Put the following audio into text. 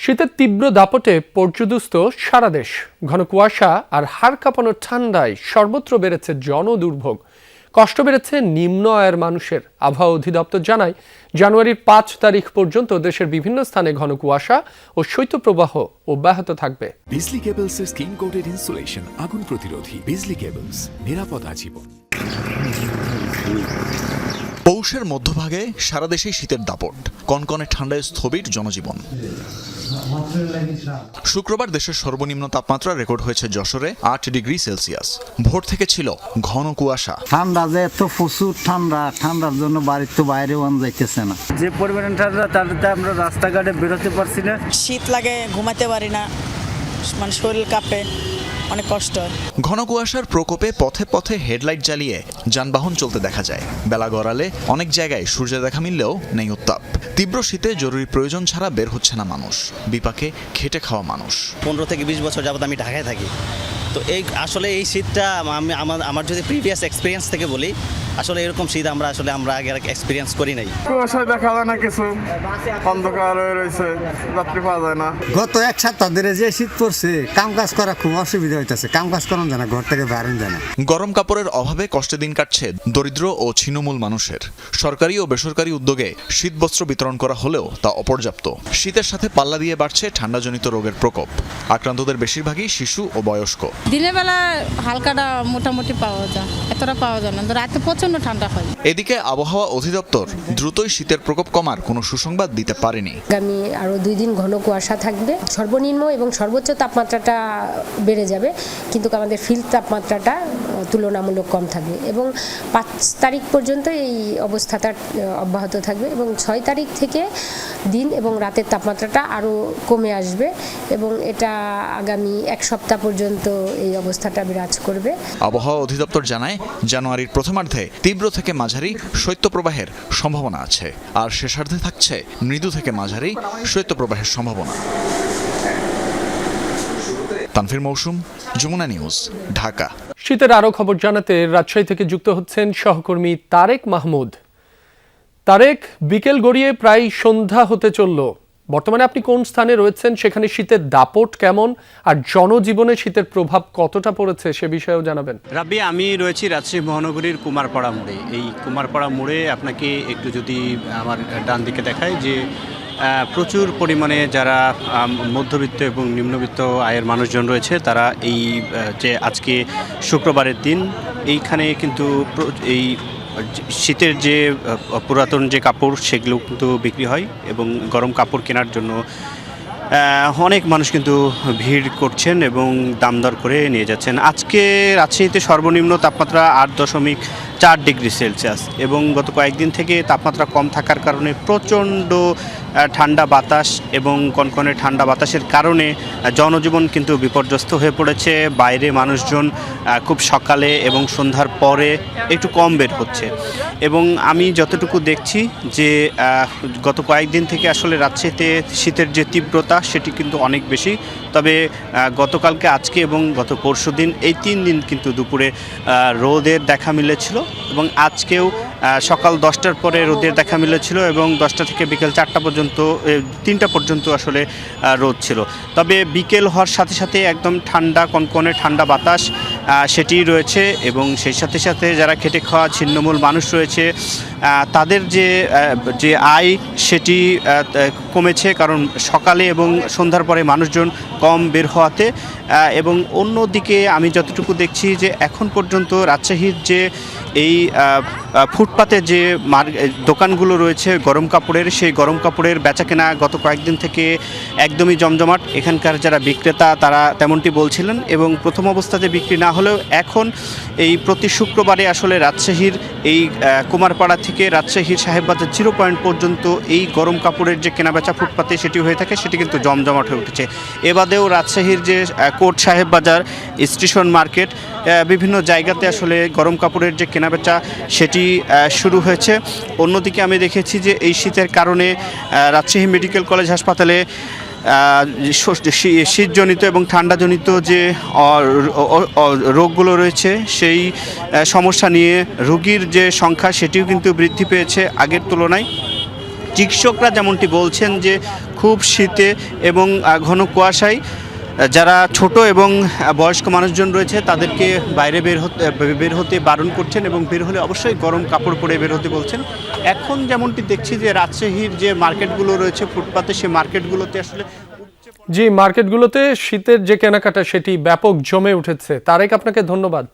শীতের তীব্র দাপটে পর্যুদুস্ত সারা দেশ। ঘন কুয়াশা আর হাড় কাঁপানো ঠান্ডায় সর্বত্র বেড়েছে জনদুর্ভোগ। কষ্ট বেড়েছে নিম্ন আয়ের মানুষের। আবহাওয়া অধিদপ্তর জানায়, জানুয়ারির 5 তারিখ পর্যন্ত দেশের বিভিন্ন স্থানে ঘন কুয়াশা ও শৈত্যপ্রবাহ অব্যাহত থাকবে। বিজলি কেবলসের স্কিন কোটেড ইনসুলেশন আগুন প্রতিরোধী। বিজলি কেবলস, নিরাপদ আজীবন। পৌষের মধ্যভাগে সারা দেশেই শীতের দাপট, কনকনে ঠান্ডায় স্থবির জনজীবন। শুক্রবার দেশের সর্বনিম্ন তাপমাত্রা রেকর্ড হয়েছে যশোরে 8 ডিগ্রি সেলসিয়াস। ভোর থেকে ছিল ঘন কুয়াশা। ঠান্ডা যে এত প্রচুর ঠান্ডার জন্য বাড়ির তো বাইরে যাইতেছে না। যে পরিমাণ ঠান্ডা তাতে আমরা রাস্তাঘাটে বেরোতে পারছি না। শীত লাগে, ঘুমাতে পারি না, মানে শরীর কাঁপে, অনেক কষ্ট হয়। ঘন কুয়াশার প্রকোপে পথে পথে হেডলাইট জ্বালিয়ে যানবাহন চলতে দেখা যায়। বেলা গড়ালে অনেক জায়গায় সূর্য দেখা মিললেও নেই উত্তাপ। তীব্র শীতে জরুরি প্রয়োজন ছাড়া বের হচ্ছে না মানুষ। বিপাকে খেটে খাওয়া মানুষ। 15 থেকে 20 বছর যাবত আমি ঢাকায় থাকি। তো আসলে এই শীতটা আমার যদি প্রিভিয়াস এক্সপিরিয়েন্স থেকে বলি, আসলে এরকম শীত আমরা আগে এক্সপিরিয়েন্স করি নাই। কুয়াশা দেখা যায় না, কিছু অন্ধকার হয়ে রয়েছে, যাত্রী পাওয়া যায় না। গত এক সপ্তাহ ধরে যে শীত পড়ছে, কাম কাজ করা খুব অসুবিধা হইতেছে। কাম কাজ করানো যায় না, ঘর থেকে বেরোন যায় না। গরম কাপড়ের অভাবে কষ্টে দিন কাটছে দরিদ্র ও ছিন্নমূল মানুষের। সরকারি ও বেসরকারি উদ্যোগে শীতবস্ত্র বিতরণ করা হলেও তা অপর্যাপ্ত। শীতের সাথে পাল্লা দিয়ে বাড়ছে ঠান্ডাজনিত রোগের প্রকোপ। আক্রান্তদের বেশিরভাগই শিশু ও বয়স্ক। দিনের বেলা হালকাটা মোটামুটি পাওয়া যায়, এতটা পাওয়া যায় না। রাতে প্রচন্ড ঠান্ডা হয়। এদিকে আবহাওয়া অধিদপ্তর দ্রুতই শীতের প্রকোপ কমার কোনো সুসংবাদ দিতে পারেনি। আগামী আরো 2 দিন ঘন কুয়াশা থাকবে। সর্বনিম্ন এবং সর্বোচ্চ তাপমাত্রাটা বেড়ে যাবে, কিন্তু আমাদের ফিল্ড তাপমাত্রাটা তুলনামূলক কম থাকবে এবং 5 তারিখ পর্যন্ত এই অবস্থাটা অব্যাহত থাকবে এবং 6 তারিখ থেকে দিন এবং রাতের তাপমাত্রাটা আরো কমে আসবে এবং এটা আগামী 1 সপ্তাহ পর্যন্ত এই অবস্থাটা বিরাজ করবে। আবহাওয়া অধিদপ্তর জানায়, জানুয়ারির প্রথমার্ধে তীব্র থেকে মাঝারি শৈত্যপ্রবাহের সম্ভাবনা আছে, আর শেষার্ধে থাকছে মৃদু থেকে মাঝারি শৈত্যপ্রবাহের সম্ভাবনা। তানভীর মৌসুম, যমুনা নিউজ, ঢাকা। শীতের আরো খবর জানাতে রাজশাহী থেকে যুক্ত হচ্ছেন সহকর্মী তারেক মাহমুদ। তারেক, বিকেল গড়িয়ে প্রায় সন্ধ্যা হতে চলল। বর্তমানে আপনি কোন স্থানে রয়েছেন, সেখানে শীতের দাপট কেমন, আর জনজীবনে শীতের প্রভাব কতটা পড়েছে সে বিষয়েও জানাবেন। রাব্বি, আমি রয়েছি রাজশাহী মহানগরীর কুমারপাড়া মোড়ে। এই কুমারপাড়া মোড়ে আপনাকে একটু যদি আমার ডান দিকে দেখায় যে প্রচুর পরিমাণে যারা মধ্যবিত্ত এবং নিম্নবিত্ত আয়ের মানুষজন রয়েছে, তারা এই যে আজকে শুক্রবারের দিন এইখানে কিন্তু এই শীতের যে পুরাতন যে কাপড় সেগুলো কিন্তু বিক্রি হয় এবং গরম কাপড় কেনার জন্য অনেক মানুষ কিন্তু ভিড় করছেন এবং দাম দর করে নিয়ে যাচ্ছেন। আজকে রাজশাহীতে সর্বনিম্ন তাপমাত্রা 8.4 ডিগ্রি সেলসিয়াস এবং গত কয়েকদিন থেকে তাপমাত্রা কম থাকার কারণে প্রচণ্ড ঠান্ডা বাতাস এবং কনকনে ঠান্ডা বাতাসের কারণে জনজীবন কিন্তু বিপর্যস্ত হয়ে পড়েছে। বাইরে মানুষজন খুব সকালে এবং সন্ধ্যার পরে একটু কম বের হচ্ছে এবং আমি যতটুকু দেখছি যে গত কয়েকদিন থেকে আসলে রাজশাহীতে শীতের যে তীব্রতা সেটি কিন্তু অনেক বেশি। তবে গতকালকে, আজকে এবং গত পরশুদিন এই 3 দিন কিন্তু দুপুরে রোদের দেখা মিলেছিল এবং আজকেও সকাল 10টার পরে রোদের দেখা মিলেছিল এবং 10টা থেকে বিকেল 4টা পর্যন্ত 3টা পর্যন্ত আসলে রোদ ছিল। তবে বিকেল হওয়ার সাথে সাথে একদম ঠান্ডা, কনকনে ঠান্ডা বাতাস সেটি রয়েছে এবং সেই সাথে সাথে যারা খেটে খাওয়া ছিন্নমূল মানুষ রয়েছে তাদের যে আয় সেটি কমেছে, কারণ সকালে এবং সন্ধ্যার পরে মানুষজন কম বের হওয়াতে। এবং অন্যদিকে আমি যতটুকু দেখছি যে এখন পর্যন্ত রাজশাহীর যে এই ফুটপাতে যে দোকানগুলো রয়েছে গরম কাপড়ের, সেই গরম কাপড়ের বেচাকেনা গত কয়েকদিন থেকে একদমই জমজমাট। এখানকার যারা বিক্রেতা তারা তেমনটি বলছিলেন এবং প্রথম অবস্থাতে বিক্রি না হলেও এখন এই প্রতি শুক্রবারে আসলে রাজশাহীর এই কুমারপাড়া থেকে রাজশাহীর সাহেববাজার 0 পয়েন্ট পর্যন্ত এই গরম কাপড়ের যে কেনাবেচা ফুটপাতে সেটি হয়ে থাকে, সেটি কিন্তু জমজমাট হয়ে উঠেছে। এবাদেও রাজশাহীর যে কোর্ট সাহেববাজার, স্টেশন মার্কেট, বিভিন্ন জায়গাতে আসলে গরম কাপড়ের যে কেনাবেচা সেটি শুরু হয়েছে। অন্যদিকে আমি দেখেছি যে এই শীতের কারণে রাজশাহী মেডিকেল কলেজ হাসপাতালে শীতজনিত এবং ঠান্ডাজনিত যে রোগগুলো রয়েছে সেই সমস্যা নিয়ে রোগীর যে সংখ্যা সেটিও কিন্তু বৃদ্ধি পেয়েছে আগের তুলনায়। চিকিৎসকরা যেমনটি বলছেন যে খুব শীতে এবং ঘন কুয়াশায় যারা ছোট এবং বয়স্ক মানুষজন রয়েছে তাদেরকে বাইরে বের হতে বারণ করছেন এবং বের হলে অবশ্যই গরম কাপড় পরে বের হতে বলছেন। এখন যেমনটি দেখছি যে রাজশাহীর যে মার্কেটগুলো রয়েছে ফুটপাতে, সেই মার্কেটগুলোতে আসলে জি, মার্কেটগুলোতে শীতের যে কেনাকাটা সেটি ব্যাপক জমে উঠেছে। তারেক, আপনাকে ধন্যবাদ।